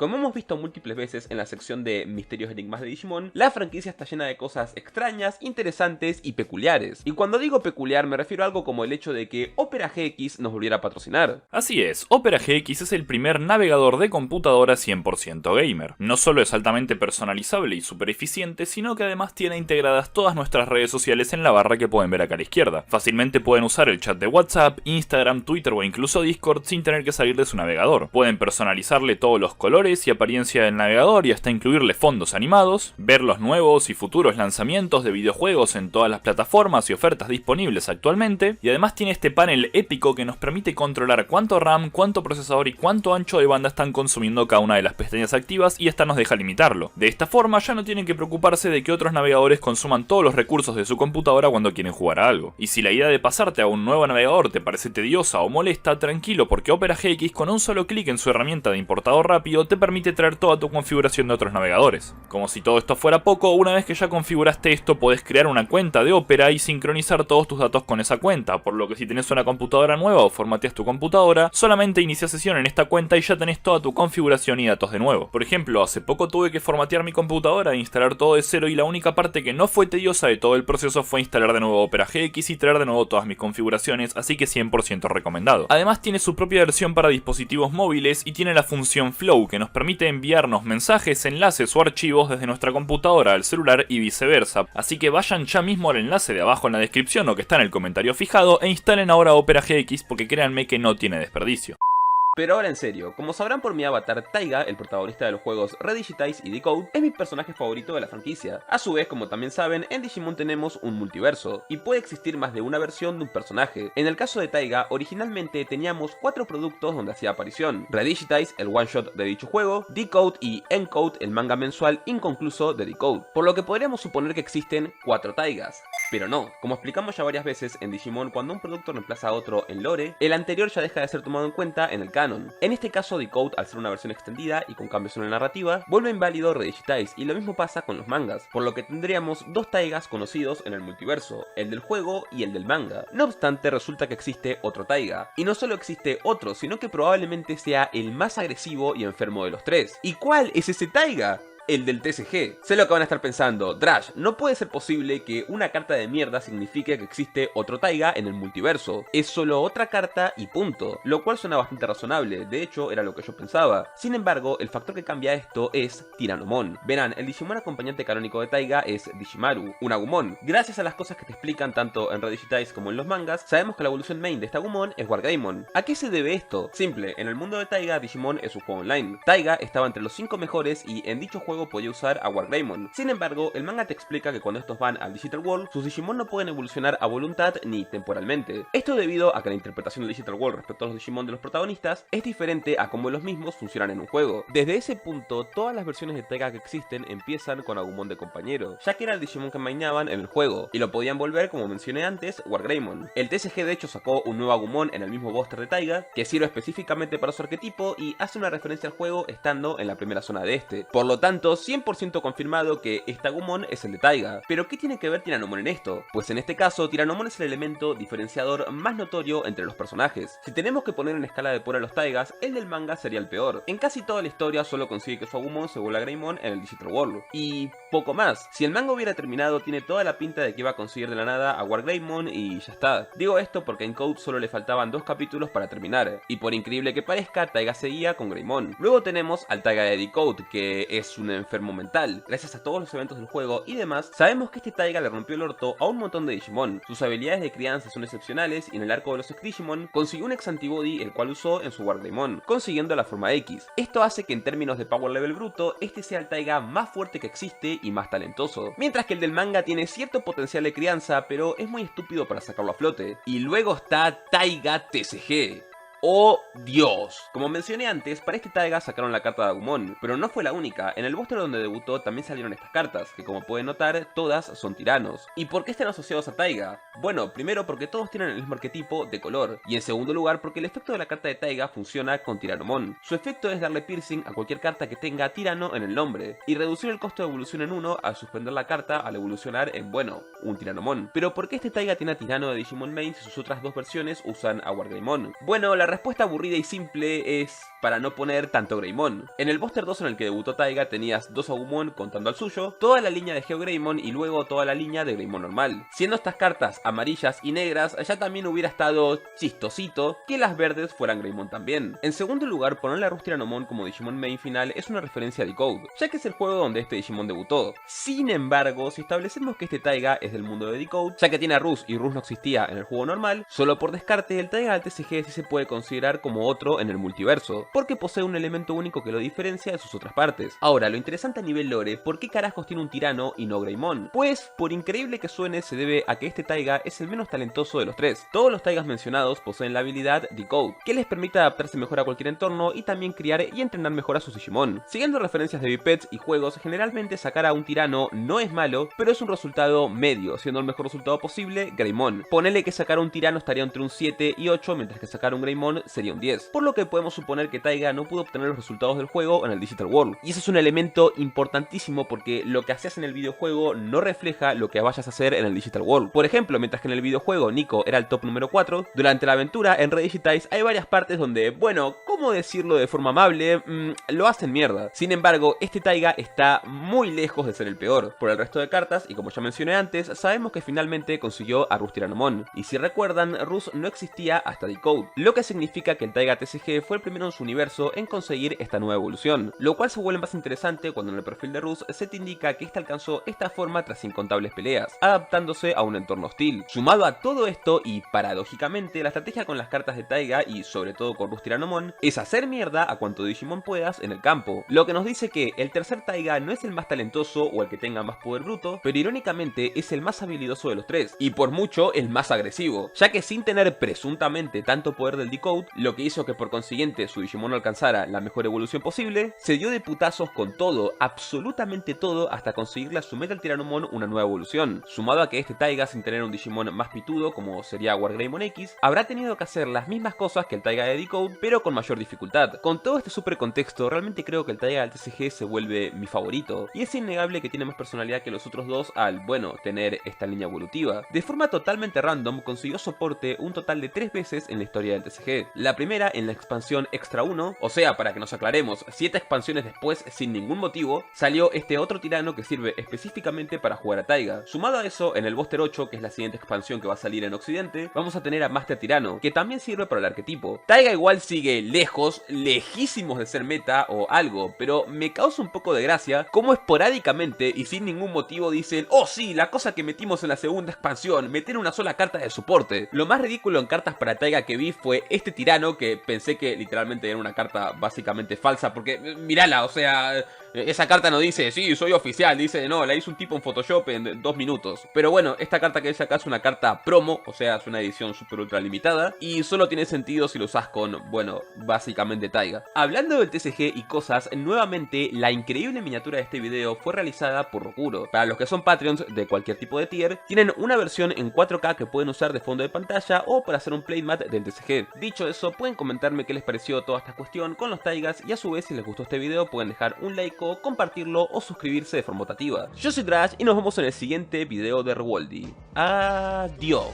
Como hemos visto múltiples veces en la sección de Misterios y Enigmas de Digimon, la franquicia está llena de cosas extrañas, interesantes y peculiares. Y cuando digo peculiar me refiero a algo como el hecho de que Opera GX nos volviera a patrocinar. Así es, Opera GX es el primer navegador de computadora 100% gamer. No solo es altamente personalizable y súper eficiente, sino que además tiene integradas todas nuestras redes sociales en la barra que pueden ver acá a la izquierda. Fácilmente pueden usar el chat de WhatsApp, Instagram, Twitter o incluso Discord sin tener que salir de su navegador. Pueden personalizarle todos los colores y apariencia del navegador y hasta incluirle fondos animados, ver los nuevos y futuros lanzamientos de videojuegos en todas las plataformas y ofertas disponibles actualmente, y además tiene este panel épico que nos permite controlar cuánto RAM, cuánto procesador y cuánto ancho de banda están consumiendo cada una de las pestañas activas, y esta nos deja limitarlo. De esta forma ya no tienen que preocuparse de que otros navegadores consuman todos los recursos de su computadora cuando quieren jugar a algo. Y si la idea de pasarte a un nuevo navegador te parece tediosa o molesta, tranquilo, porque Opera GX con un solo clic en su herramienta de importador rápido te permite traer toda tu configuración de otros navegadores. Como si todo esto fuera poco, una vez que ya configuraste esto podés crear una cuenta de Opera y sincronizar todos tus datos con esa cuenta, por lo que si tenés una computadora nueva o formateas tu computadora, solamente inicia sesión en esta cuenta y ya tenés toda tu configuración y datos de nuevo. Por ejemplo, hace poco tuve que formatear mi computadora e instalar todo de cero, y la única parte que no fue tediosa de todo el proceso fue instalar de nuevo Opera GX y traer de nuevo todas mis configuraciones, así que 100% recomendado. Además tiene su propia versión para dispositivos móviles y tiene la función Flow, que nos permite enviarnos mensajes, enlaces o archivos desde nuestra computadora al celular y viceversa, así que vayan ya mismo al enlace de abajo en la descripción o que está en el comentario fijado e instalen ahora Opera GX, porque créanme que no tiene desperdicio. Pero ahora en serio, como sabrán por mi avatar, Taiga, el protagonista de los juegos Redigitize y Decode, es mi personaje favorito de la franquicia. A su vez, como también saben, en Digimon tenemos un multiverso, y puede existir más de una versión de un personaje. En el caso de Taiga, originalmente teníamos 4 productos donde hacía aparición: Redigitize, el one shot de dicho juego, Decode y Encode, el manga mensual inconcluso de Decode. Por lo que podríamos suponer que existen 4 Taigas. Pero no, como explicamos ya varias veces en Digimon, cuando un producto reemplaza a otro en lore, el anterior ya deja de ser tomado en cuenta en el canon. En este caso, Decode, al ser una versión extendida y con cambios en la narrativa, vuelve inválido Redigitize, y lo mismo pasa con los mangas, por lo que tendríamos 2 Taigas conocidos en el multiverso, el del juego y el del manga. No obstante, resulta que existe otro Taiga, y no solo existe otro, sino que probablemente sea el más agresivo y enfermo de los 3. ¿Y cuál es ese Taiga? El del TCG. Sé lo que van a estar pensando: Drash, no puede ser posible que una carta de mierda signifique que existe otro Taiga en el multiverso. Es solo otra carta y punto. Lo cual suena bastante razonable, de hecho era lo que yo pensaba. Sin embargo, el factor que cambia esto es Tyrannomon. Verán, el Digimon acompañante canónico de Taiga es Digimaru, un Agumon. Gracias a las cosas que te explican tanto en Redigitize como en los mangas, sabemos que la evolución main de este Agumon es Wargreymon. ¿A qué se debe esto? Simple, en el mundo de Taiga, Digimon es un juego online. Taiga estaba entre los 5 mejores y en dicho juego podía usar a Wargreymon. Sin embargo, el manga te explica que cuando estos van al Digital World, sus Digimon no pueden evolucionar a voluntad ni temporalmente. Esto debido a que la interpretación del Digital World respecto a los Digimon de los protagonistas es diferente a cómo los mismos funcionan en un juego. Desde ese punto, todas las versiones de Taiga que existen empiezan con Agumon de compañero, ya que era el Digimon que maineaban en el juego, y lo podían volver, como mencioné antes, Wargreymon. El TCG de hecho sacó un nuevo Agumon en el mismo booster de Taiga, que sirve específicamente para su arquetipo y hace una referencia al juego estando en la primera zona de este. Por lo tanto, 100% confirmado que este Agumon es el de Taiga. Pero ¿qué tiene que ver Tyrannomon en esto? Pues en este caso, Tyrannomon es el elemento diferenciador más notorio entre los personajes. Si tenemos que poner en escala de poder a los Taigas, el del manga sería el peor. En casi toda la historia solo consigue que su Agumon se vuelva Greymon en el Digital World. Y poco más. Si el manga hubiera terminado, tiene toda la pinta de que iba a conseguir de la nada a Wargreymon y ya está. Digo esto porque en Code solo le faltaban 2 capítulos para terminar, y por increíble que parezca, Taiga seguía con Greymon. Luego tenemos al Taiga de Decode, que es un enfermo mental. Gracias a todos los eventos del juego y demás, sabemos que este Taiga le rompió el orto a un montón de Digimon. Sus habilidades de crianza son excepcionales y en el arco de los Ex-Digimon consiguió un ex-antibody, el cual usó en su Wargreymon, consiguiendo la forma X. Esto hace que en términos de power level bruto, este sea el Taiga más fuerte que existe y más talentoso. Mientras que el del manga tiene cierto potencial de crianza, pero es muy estúpido para sacarlo a flote. Y luego está Taiga TCG. ¡Oh, Dios! Como mencioné antes, para este Taiga sacaron la carta de Agumon, pero no fue la única. En el booster donde debutó también salieron estas cartas, que como pueden notar, todas son tiranos. ¿Y por qué están asociados a Taiga? Bueno, primero porque todos tienen el mismo arquetipo de color, y en segundo lugar porque el efecto de la carta de Taiga funciona con Tyrannomon. Su efecto es darle piercing a cualquier carta que tenga tirano en el nombre, y reducir el costo de evolución en 1 al suspender la carta al evolucionar en, bueno, un Tyrannomon. Pero ¿por qué este Taiga tiene a tirano de Digimon Main si sus otras 2 versiones usan a Wargreymon? Bueno, la respuesta aburrida y simple es para no poner tanto Greymon. En el Buster 2 en el que debutó Taiga tenías 2 Agumon contando al suyo, toda la línea de GeoGreymon y luego toda la línea de Greymon normal. Siendo estas cartas amarillas y negras, ya también hubiera estado chistosito que las verdes fueran Greymon también. En segundo lugar, ponerle a Rus Tyrannomon como Digimon Main final es una referencia a Decode, ya que es el juego donde este Digimon debutó. Sin embargo, si establecemos que este Taiga es del mundo de Decode, ya que tiene a Rus y Rus no existía en el juego normal, solo por descarte el Taiga del TCG sí se puede considerar como otro en el multiverso, porque posee un elemento único que lo diferencia de sus otras partes. Ahora, lo interesante a nivel lore, ¿por qué carajos tiene un tirano y no Greymon? Pues, por increíble que suene, se debe a que este Taiga es el menos talentoso de los tres. Todos los Taigas mencionados poseen la habilidad Decode, que les permite adaptarse mejor a cualquier entorno y también criar y entrenar mejor a sus Digimon. Siguiendo referencias de Bipeds y juegos, generalmente sacar a un tirano no es malo, pero es un resultado medio, siendo el mejor resultado posible Greymon. Ponele que sacar a un tirano estaría entre un 7 y 8, mientras que sacar a un Greymon sería un 10. Por lo que podemos suponer que Taiga no pudo obtener los resultados del juego en el Digital World. Y eso es un elemento importantísimo porque lo que hacías en el videojuego no refleja lo que vayas a hacer en el Digital World. Por ejemplo, mientras que en el videojuego Nico era el top número 4, durante la aventura en Redigitize hay varias partes donde, bueno, ¿cómo decirlo de forma amable? Lo hacen mierda. Sin embargo, este Taiga está muy lejos de ser el peor. Por el resto de cartas, y como ya mencioné antes, sabemos que finalmente consiguió a Rus Tyrannomon. Y si recuerdan, Rus no existía hasta Decode, lo que significa que el Taiga TCG fue el primero en su universo en conseguir esta nueva evolución, lo cual se vuelve más interesante cuando en el perfil de Rus se te indica que este alcanzó esta forma tras incontables peleas, adaptándose a un entorno hostil. Sumado a todo esto, y paradójicamente, la estrategia con las cartas de Taiga y sobre todo con Rus Tyrannomon es hacer mierda a cuanto Digimon puedas en el campo, lo que nos dice que el tercer Taiga no es el más talentoso o el que tenga más poder bruto, pero irónicamente es el más habilidoso de los tres, y por mucho el más agresivo, ya que sin tener presuntamente tanto poder del Decode, lo que hizo que por consiguiente su Digimon alcanzara la mejor evolución posible, se dio de putazos con todo, absolutamente todo, hasta conseguirle a su Metal Tyrannomon una nueva evolución. Sumado a que este Taiga, sin tener un Digimon más pitudo como sería Wargreymon X, habrá tenido que hacer las mismas cosas que el Taiga de Decode, pero con mayor dificultad. Con todo este super contexto, realmente creo que el Taiga del TCG se vuelve mi favorito, y es innegable que tiene más personalidad que los otros dos al, bueno, tener esta línea evolutiva. De forma totalmente random, consiguió soporte un total de 3 veces en la historia del TCG. La primera en la expansión Extra 1, o sea, para que nos aclaremos, 7 expansiones después, sin ningún motivo, salió este otro tirano que sirve específicamente para jugar a Taiga. Sumado a eso, en el Buster 8, que es la siguiente expansión que va a salir en Occidente, vamos a tener a Master Tirano, que también sirve para el arquetipo. Taiga igual sigue lejos, lejísimos de ser meta o algo, pero me causa un poco de gracia cómo esporádicamente y sin ningún motivo dicen: oh sí, la cosa que metimos en la segunda expansión, meter una sola carta de soporte. Lo más ridículo en cartas para Taiga que vi fue este tirano, que pensé que literalmente era una carta básicamente falsa, porque mirala, o sea, esa carta no dice, sí, soy oficial, dice, no, la hizo un tipo en Photoshop en 2 minutos. Pero bueno, esta carta que dice acá es una carta promo, o sea, es una edición super ultra limitada, y solo tiene sentido si lo usas con, bueno, básicamente Taiga. Hablando del TCG y cosas, nuevamente, la increíble miniatura de este video fue realizada por Rokuro. Para los que son Patreons de cualquier tipo de tier, tienen una versión en 4K que pueden usar de fondo de pantalla o para hacer un playmat del TCG. Dicho eso, pueden comentarme qué les pareció toda esta cuestión con los Taigas, y a su vez, si les gustó este video, pueden dejar un like, compartirlo o suscribirse de forma rotativa. Yo soy Trash y nos vemos en el siguiente video de Rewoldy. Adiós.